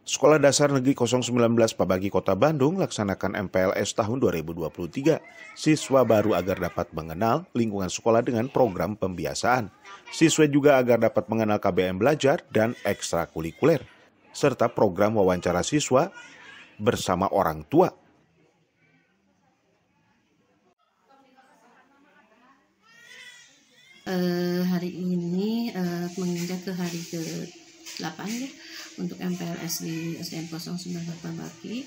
Sekolah Dasar Negeri 019 Pabagi Kota Bandung laksanakan MPLS tahun 2023. Siswa baru agar dapat mengenal lingkungan sekolah dengan program pembiasaan. Siswa juga agar dapat mengenal KBM belajar dan ekstrakurikuler, serta program wawancara siswa bersama orang tua. Hari ini menginjak ke hari ke-8 ya, untuk MPLS di SDN 019 Pabagi.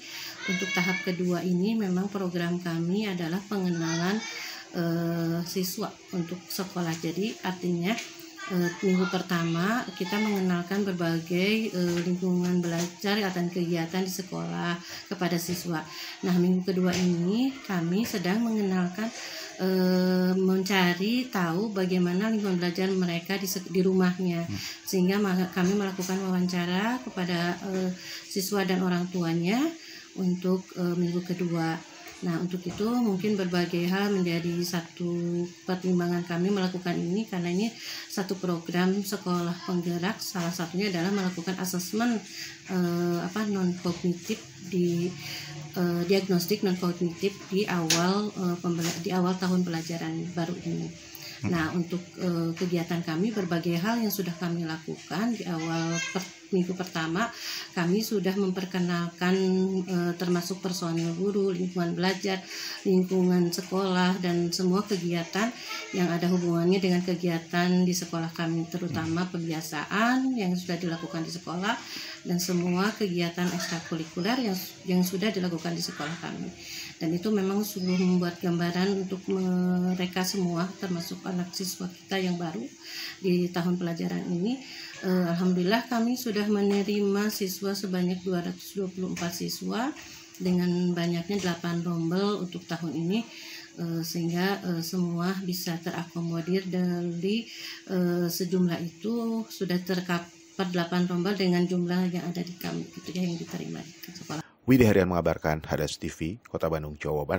Untuk tahap kedua ini memang program kami adalah pengenalan siswa untuk sekolah. Jadi artinya minggu pertama kita mengenalkan berbagai lingkungan belajar dan kegiatan di sekolah kepada siswa. Nah, minggu kedua ini kami sedang mengenalkan mencari tahu bagaimana lingkungan belajar mereka di rumahnya, sehingga kami melakukan wawancara kepada siswa dan orang tuanya untuk minggu kedua. Nah, untuk itu mungkin berbagai hal menjadi satu pertimbangan kami melakukan ini, karena ini satu program sekolah penggerak. Salah satunya adalah melakukan asesmen non kognitif diagnostik non kognitif di awal tahun pelajaran baru ini. Nah, untuk kegiatan kami berbagai hal yang sudah kami lakukan di awal minggu pertama. Kami sudah memperkenalkan termasuk personil guru, lingkungan belajar, lingkungan sekolah, dan semua kegiatan yang ada hubungannya dengan kegiatan di sekolah kami, terutama pembiasaan yang sudah dilakukan di sekolah dan semua kegiatan ekstrakurikuler yang sudah dilakukan di sekolah kami. Dan itu memang sungguh membuat gambaran untuk mereka semua, termasuk anak siswa kita yang baru di tahun pelajaran ini. Alhamdulillah kami sudah menerima siswa sebanyak 224 siswa dengan banyaknya 8 rombel untuk tahun ini, sehingga semua bisa terakomodir dari sejumlah itu sudah tercover 8 rombel dengan jumlah yang ada di kami, gitu ya, yang diterima di sekolah. Widi Harian mengabarkan, Hadas TV, Kota Bandung, Jawa Barat.